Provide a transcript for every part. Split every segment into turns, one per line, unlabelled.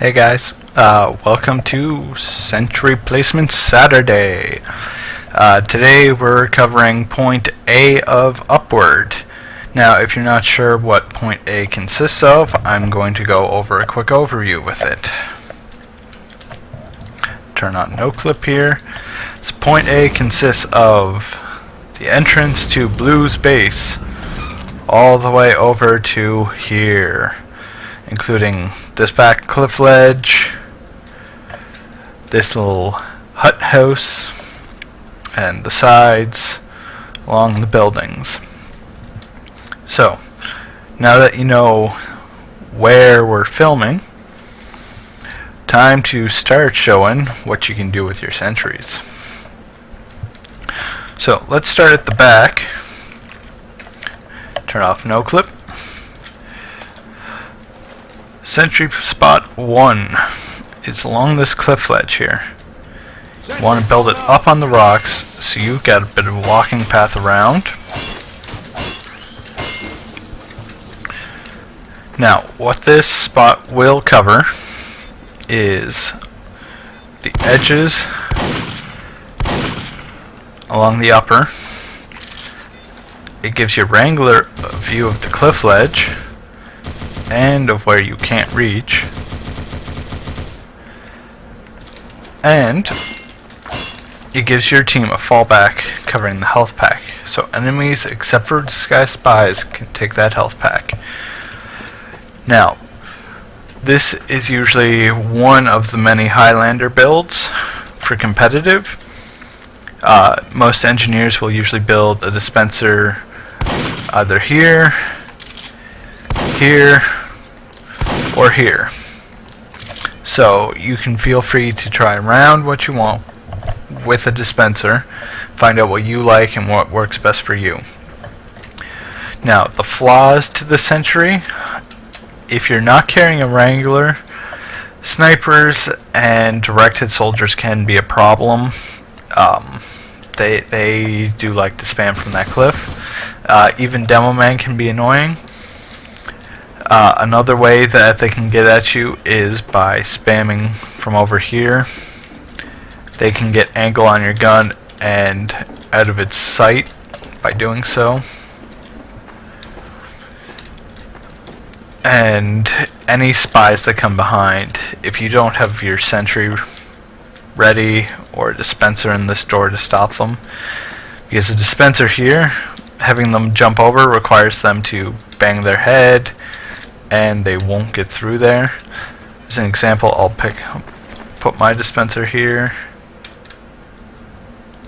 Hey guys, welcome to Sentry Placement Saturday. Today we're covering point A of Upward. Now if you're not sure what point A consists of, I'm going to go over a quick overview with it. Turn on no clip here. So point A consists of the entrance to Blue's base all the way over to here, including this back cliff ledge, this little hut house, and the sides along the buildings. So, now that you know where we're filming, time to start showing what you can do with your sentries. So, let's start at the back. Turn off no clip. Sentry spot 1 is along this cliff ledge here. You want to build it up on the rocks so you've got a bit of a walking path around. Now, what this spot will cover is the edges along the upper. It gives you a Wrangler view of the cliff ledge and of where you can't reach, and it gives your team a fallback covering the health pack, so enemies except for disguised spies can take that health pack. Now this is usually one of the many Highlander builds for competitive. Most engineers will usually build a dispenser either here, here, or here. So you can feel free to try around what you want with a dispenser, find out what you like and what works best for you. Now the flaws to the Sentry: if you're not carrying a Wrangler, snipers and direct hit soldiers can be a problem. They do like to spam from that cliff. Even Demo Man can be annoying. Another way that they can get at you is by spamming from over here. They can get angle on your gun and out of its sight by doing so. And any spies that come behind, if you don't have your sentry ready or a dispenser in this door to stop them, because the dispenser here, having them jump over requires them to bang their head and they won't get through there. As an example, I'll put my dispenser here.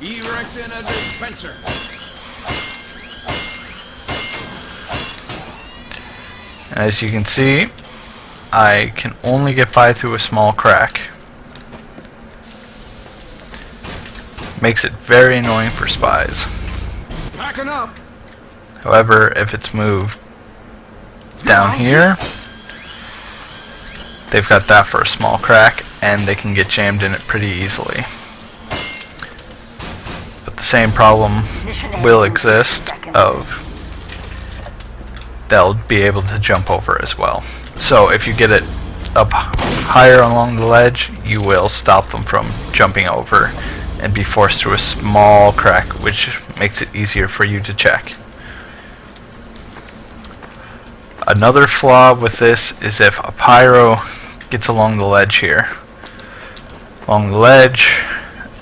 Erecting a dispenser.
As you can see, I can only get by through a small crack. Makes it very annoying for spies.
Packing up.
However, if it's moved down here, they've got that for a small crack and they can get jammed in it pretty easily. But the same problem will exist of they'll be able to jump over as well. So if you get it up higher along the ledge, you will stop them from jumping over and be forced through a small crack, which makes it easier for you to check. Another flaw with this is if a pyro gets along the ledge here. Along the ledge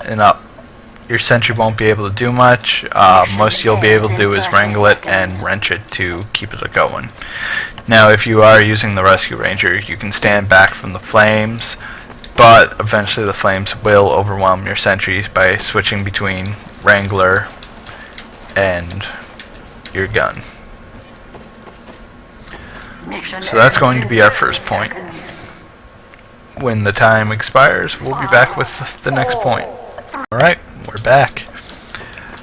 and up, your sentry won't be able to do much. Most you'll be able to do is wrangle it and wrench it to keep it going. Now if you are using the Rescue Ranger, you can stand back from the flames, but eventually the flames will overwhelm your sentries by switching between Wrangler and your gun. So that's going to be our first point. When the time expires, we'll be back with the next point. Alright, we're back.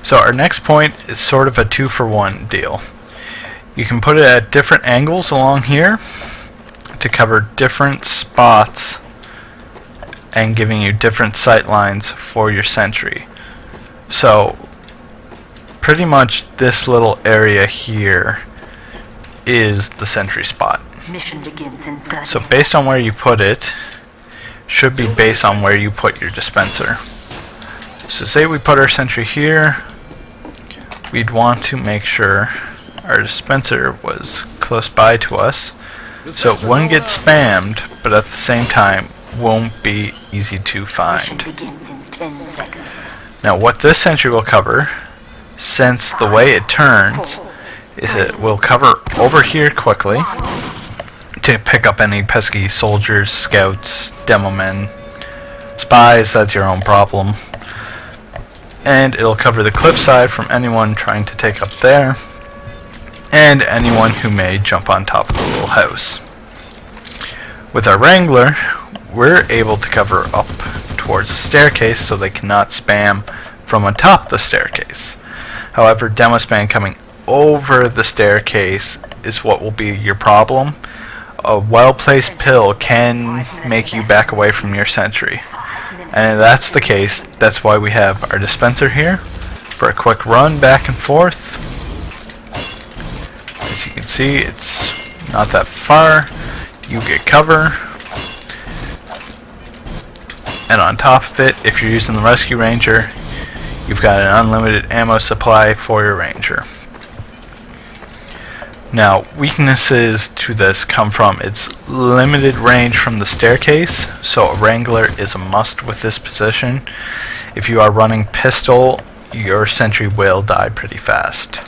So our next point is sort of a 2-for-1 deal. You can put it at different angles along here to cover different spots and giving you different sight lines for your sentry. So pretty much this little area here is the sentry spot.
Mission begins in 30
So based on where you put it, should be based on where you put your dispenser. So say we put our sentry here, we'd want to make sure our dispenser was close by to us, so it wouldn't get spammed, but at the same time won't be easy to find. Now what this sentry will cover, since the way it turns, is it will cover over here quickly to pick up any pesky soldiers, scouts, demo men, spies, that's your own problem. And it'll cover the cliffside from anyone trying to take up there, and anyone who may jump on top of the little house. With our Wrangler, we're able to cover up towards the staircase so they cannot spam from on top the staircase. However, demo spam coming over the staircase is what will be your problem. A well-placed pill can make you back away from your sentry. And if that's the case, that's why we have our dispenser here for a quick run back and forth. As you can see, it's not that far. You get cover. And on top of it, if you're using the Rescue Ranger, you've got an unlimited ammo supply for your Ranger. Now, weaknesses to this come from its limited range from the staircase, so a Wrangler is a must with this position. If you are running pistol, your sentry will die pretty fast.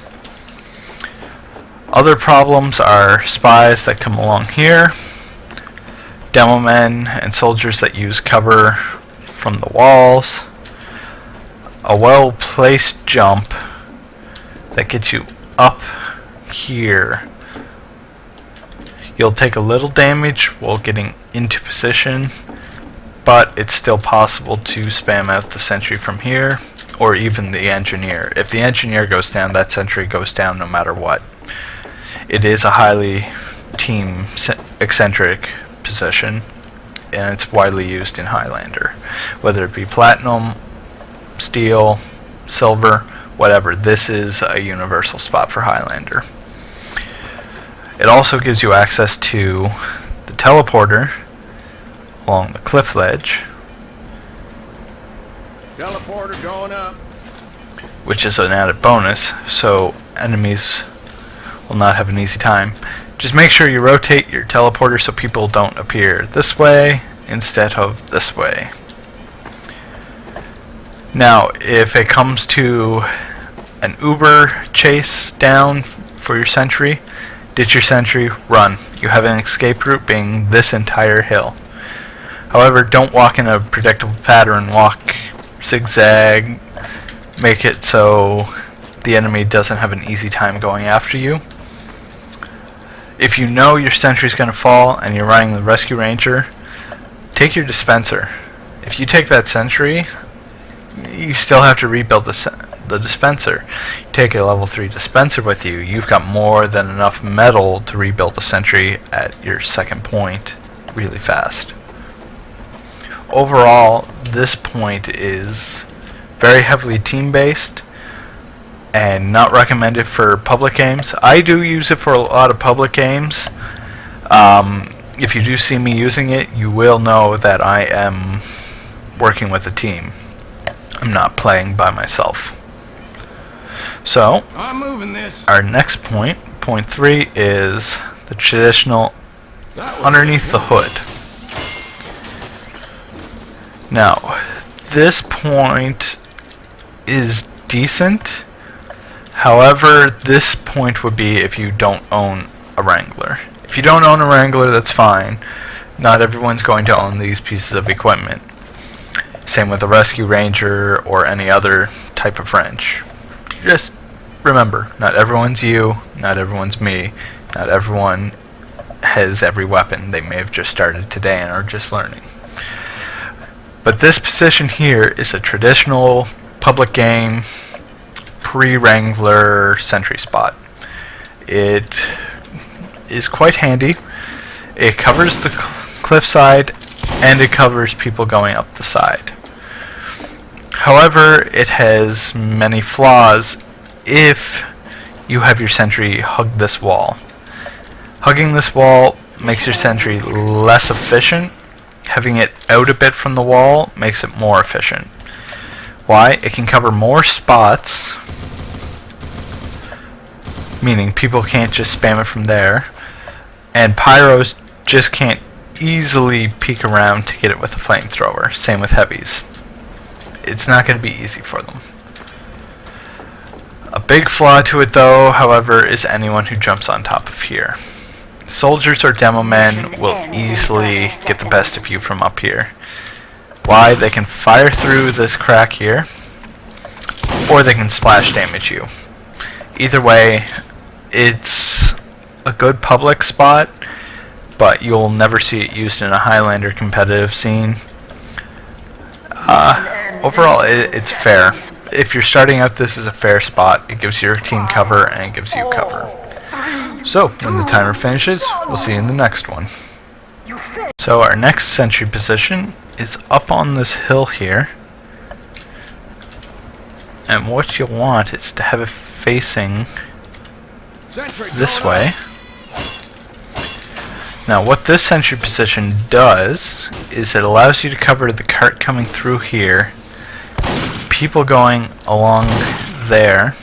Other problems are spies that come along here, demo men and soldiers that use cover from the walls, a well-placed jump that gets you up here. You'll take a little damage while getting into position, but it's still possible to spam out the sentry from here, or even the engineer. If the engineer goes down, that sentry goes down no matter what. It is a highly team eccentric position, and it's widely used in Highlander, whether it be platinum, steel, silver, whatever. This is a universal spot for Highlander. It also gives you access to the teleporter along the cliff ledge,
Teleporter going up.
which is an added bonus, so enemies will not have an easy time. Just make sure you rotate your teleporter so people don't appear this way instead of this way. Now, if it comes to an Uber chase down for your sentry, ditch your sentry, run. You have an escape route being this entire hill. However, don't walk in a predictable pattern. Walk zigzag. Make it so the enemy doesn't have an easy time going after you. If you know your sentry is going to fall and you're running the Rescue Ranger, take your dispenser. If you take that sentry, you still have to rebuild the dispenser. You take a level 3 dispenser with you, you've got more than enough metal to rebuild the sentry at your second point really fast. Overall, this point is very heavily team-based and not recommended for public games. I do use it for a lot of public games. If you do see me using it, you will know that I am working with a team. I'm not playing by myself. So,
I'm moving this.
our next point, point 3, is the traditional underneath the hood. Now, this point is decent. However, this point would be if you don't own a Wrangler. If you don't own a Wrangler, that's fine. Not everyone's going to own these pieces of equipment. Same with a Rescue Ranger or any other type of wrench. Just remember, not everyone's you, not everyone's me, not everyone has every weapon. They may have just started today and are just learning. But this position here is a traditional public game pre-Wrangler sentry spot. It is quite handy. It covers the cliffside and it covers people going up the side. However, it has many flaws if you have your sentry hug this wall. Hugging this wall makes your sentry less efficient Having it out a bit from the wall makes it more efficient. Why? It can cover more spots, meaning people can't just spam it from there, and pyros just can't easily peek around to get it with a flamethrower. Same with heavies. It's not going to be easy for them. A big flaw to it though, however, is anyone who jumps on top of here. Soldiers or demo men will easily get the best of you from up here. Why? They can fire through this crack here, or they can splash damage you. Either way, it's a good public spot, but you'll never see it used in a Highlander competitive scene. Overall, it's fair. If you're starting out, this is a fair spot. It gives your team cover, and it gives you cover. So, when the timer finishes, we'll see you in the next one. So, our next sentry position is up on this hill here. And what you'll want is to have it facing this way. Now, what this sentry position does is it allows you to cover the cart coming through here, people going along there,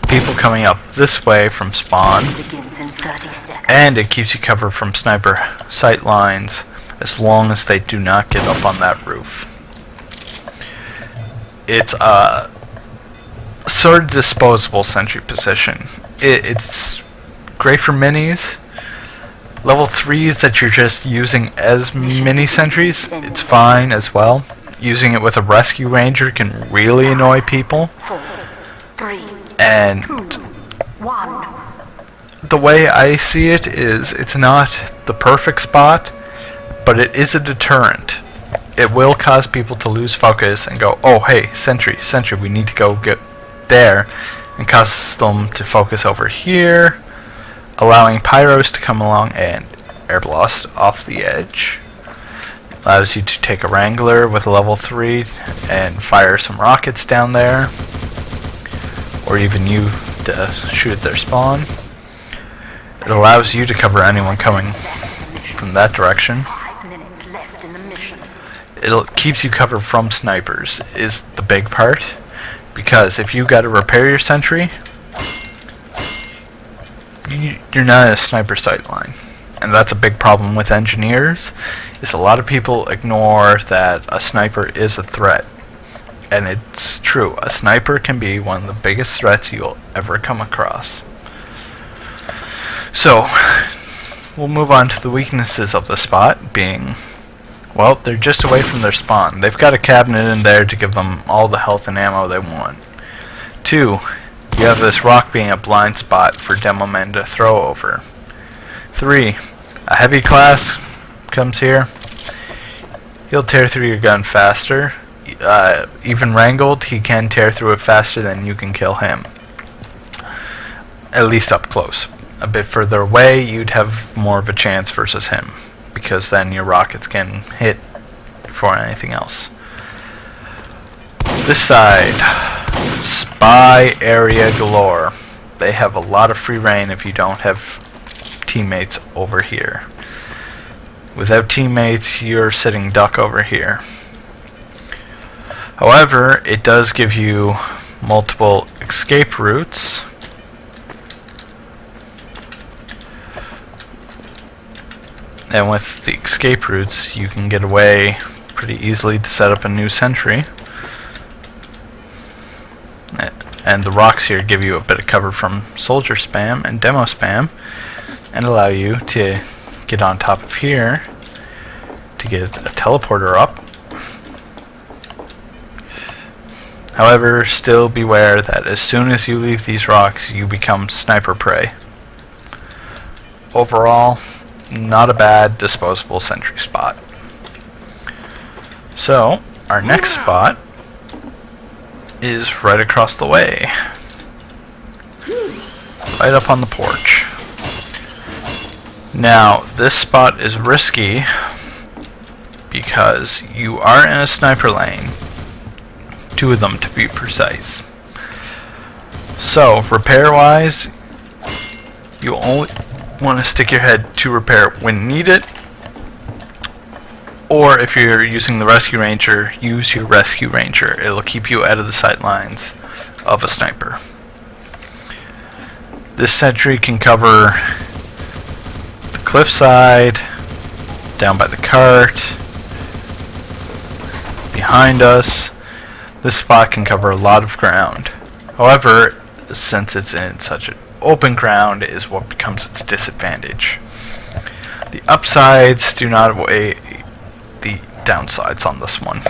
people coming up this way from spawn, and it keeps you covered from sniper sight lines as long as they do not get up on that roof. It's a sort of disposable sentry position. It's great for minis. Level 3s that you're just using as mini sentries, it's fine as well. Using it with a rescue ranger can really annoy people. And the way I see it is, it's not the perfect spot, but it is a deterrent. It will cause people to lose focus and go, oh hey, sentry, we need to go get there, and causes them to focus over here, allowing pyros to come along and air blast off the edge. Allows you to take a Wrangler with a level 3 and fire some rockets down there, or even you to shoot at their spawn. It allows you to cover anyone coming from that direction. It keeps you covered from snipers is the big part, because if you got to repair your sentry, you're not in a sniper sight line. And that's a big problem with engineers, is a lot of people ignore that a sniper is a threat. And it's true, a sniper can be one of the biggest threats you'll ever come across. So, we'll move on to the weaknesses of the spot, being, well, they're just away from their spawn. They've got a cabinet in there to give them all the health and ammo they want. 2, you have this rock being a blind spot for demo men to throw over. 3, a heavy class comes here. He'll tear through your gun faster. Even wrangled, he can tear through it faster than you can kill him. At least up close. A bit further away, you'd have more of a chance versus him, because then your rockets can hit before anything else. This side, spy area galore. They have a lot of free reign if you don't have teammates over here. Without teammates, you're sitting duck over here. However, it does give you multiple escape routes. And with the escape routes, you can get away pretty easily to set up a new sentry. And the rocks here give you a bit of cover from soldier spam and demo spam, and allow you to get on top of here to get a teleporter up. However, still beware that as soon as you leave these rocks, you become sniper prey. Overall, not a bad disposable sentry spot. So, our next spot is right across the way. Right up on the porch. Now, this spot is risky because you are in a sniper lane. 2 of them to be precise. So, repair-wise, you only want to stick your head to repair when needed, Or if you're using the Rescue Ranger, use your Rescue Ranger. It'll keep you out of the sight lines of a sniper. This sentry can cover the cliffside, down by the cart, behind us. This spot can cover a lot of ground. However, since it's in such an open ground, is what becomes its disadvantage. The upsides do not outweigh the downsides on this one.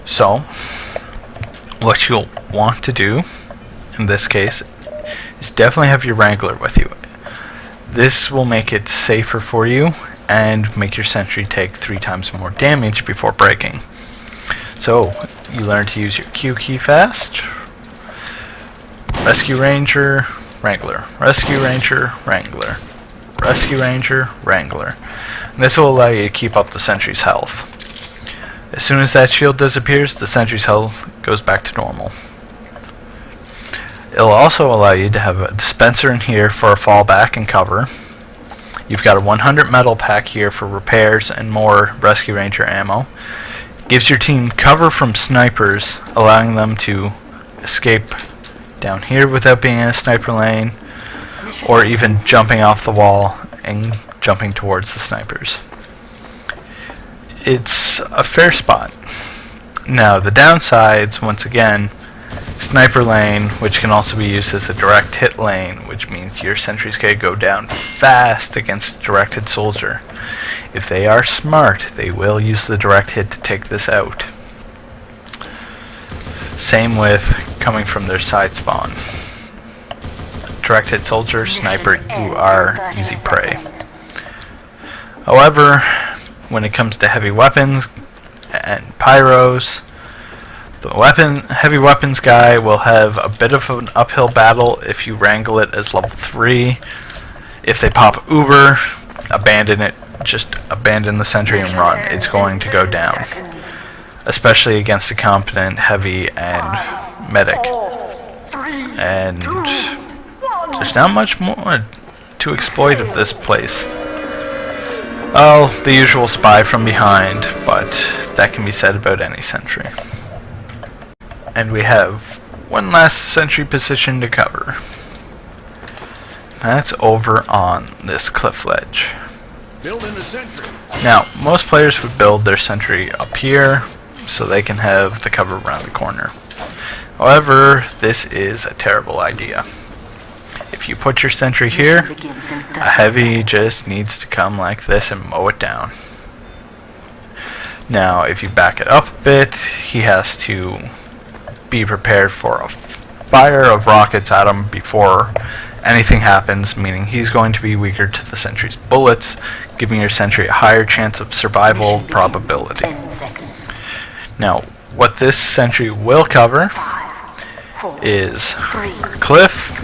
So, what you'll want to do, in this case, is definitely have your Wrangler with you. This will make it safer for you and make your sentry take 3 times more damage before breaking. So, you learn to use your Q key fast. Rescue Ranger, Wrangler. Rescue Ranger, Wrangler. Rescue Ranger, Wrangler. And this will allow you to keep up the sentry's health. As soon as that shield disappears, the sentry's health goes back to normal. It'll also allow you to have a dispenser in here for a fallback and cover. You've got a 100 metal pack here for repairs and more Rescue Ranger ammo. Gives your team cover from snipers, allowing them to escape down here without being in a sniper lane, or even jumping off the wall and jumping towards the snipers. It's a fair spot. Now the downsides, once again, sniper lane, which can also be used as a direct hit lane, which means your sentries can go down fast against a directed soldier. If they are smart, they will use the direct hit to take this out. Same with coming from their side spawn. Direct hit soldier, sniper, you are easy prey. However, when it comes to heavy weapons and pyros, the heavy weapons guy will have a bit of an uphill battle if you wrangle it as level 3. If they pop Uber, abandon it, just abandon the sentry and run. It's going to go down, especially against a competent heavy and medic. And there's not much more to exploit of this place. Oh, the usual spy from behind, but that can be said about any sentry. And we have one last sentry position to cover. That's over on this cliff ledge.
Building a sentry.
Now, most players would build their sentry up here so they can have the cover around the corner. However, this is a terrible idea. If you put your sentry here, a heavy just needs to come like this and mow it down. Now, if you back it up a bit, he has to be prepared for a fire of rockets at him before anything happens, meaning he's going to be weaker to the sentry's bullets, giving your sentry a higher chance of survival probability. Now, what this sentry will cover is our cliff,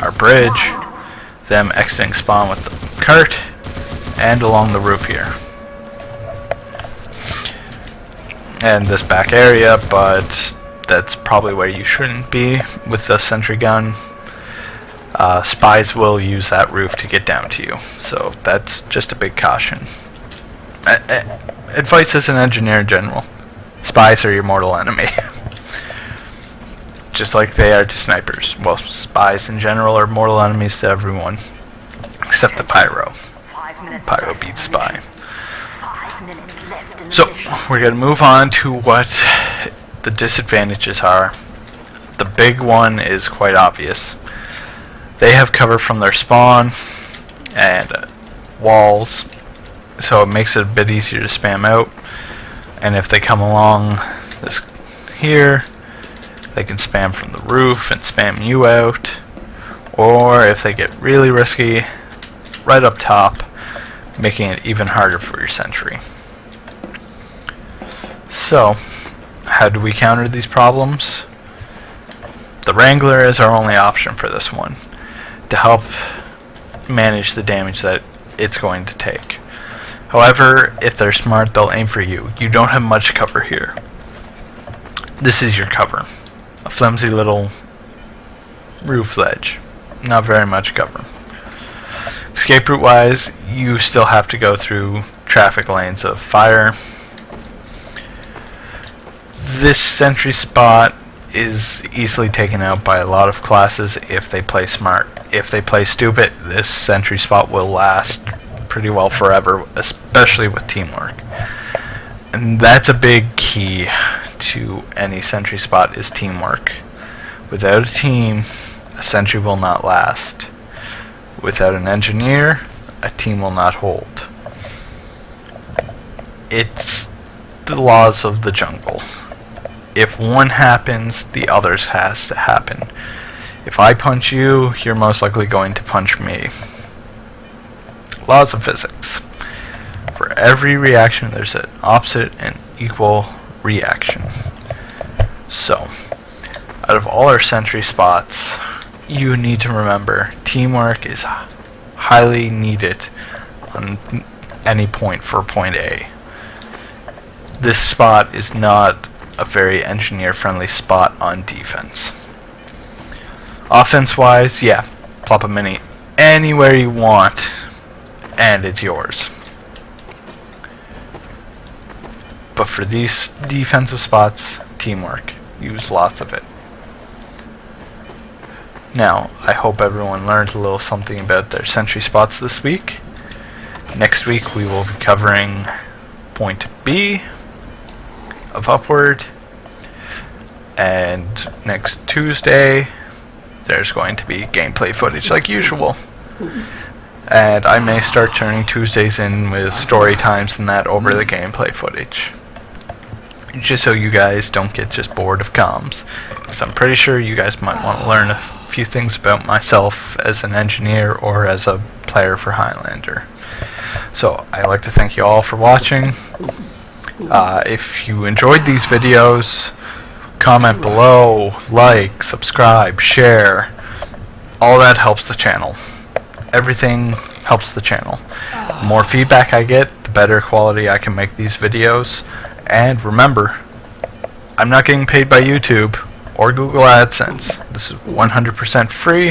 our bridge, them exiting spawn with the cart, and along the roof here. And this back area, but that's probably where you shouldn't be with the sentry gun. Spies will use that roof to get down to you, so that's just a big caution. Advice as an engineer in general: spies are your mortal enemy. Just like they are to snipers. Well, spies in general are mortal enemies to everyone, except the pyro. Pyro beats spy. So, we're going to move on to what the disadvantages are. The big one is quite obvious. They have cover from their spawn and walls, so it makes it a bit easier to spam out. And if they come along this here, they can spam from the roof and spam you out. Or if they get really risky, right up top, making it even harder for your sentry. So, how do we counter these problems? The Wrangler is our only option for this one, to help manage the damage that it's going to take. However, if they're smart, they'll aim for you. You don't have much cover here. This is your cover. A flimsy little roof ledge. Not very much cover. Escape route wise, you still have to go through traffic lanes of fire. This sentry spot is easily taken out by a lot of classes if they play smart. If they play stupid, this sentry spot will last pretty well forever, especially with teamwork. And that's a big key to any sentry spot, is teamwork. Without a team, a sentry will not last. Without an engineer, a team will not hold. It's the laws of the jungle. If one happens, the others has to happen. If I punch you, you're most likely going to punch me. Laws of physics. For every reaction, there's an opposite and equal reaction. So, out of all our sentry spots, you need to remember teamwork is highly needed on any point for point A. This spot is not a very engineer-friendly spot on defense. Offense-wise, yeah, plop a mini anywhere you want, and it's yours. But for these defensive spots, teamwork. Use lots of it. Now, I hope everyone learned a little something about their sentry spots this week. Next week we will be covering point B of Upward, and next Tuesday there's going to be gameplay footage like usual. And I may start turning Tuesdays in with story times and that over the gameplay footage, just so you guys don't get just bored of comms, because I'm pretty sure you guys might want to learn a few things about myself as an engineer or as a player for Highlander. So I'd like to thank you all for watching. If you enjoyed these videos, comment below, like, subscribe, share. All that helps the channel. Everything helps the channel. The more feedback I get, the better quality I can make these videos. And remember, I'm not getting paid by YouTube or Google AdSense. This is 100% free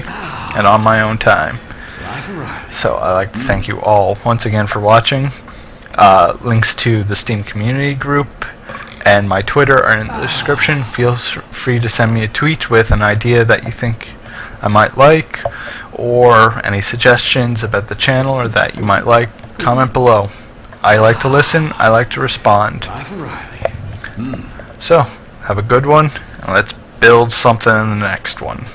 and on my own time. So I'd like to thank you all once again for watching. Links to the Steam community group and my Twitter are in the description. Feel free to send me a tweet with an idea that you think I might like, or any suggestions about the channel or that you might like. Comment below. I like to listen, I like to respond. So, have a good one, and let's build something in the next one.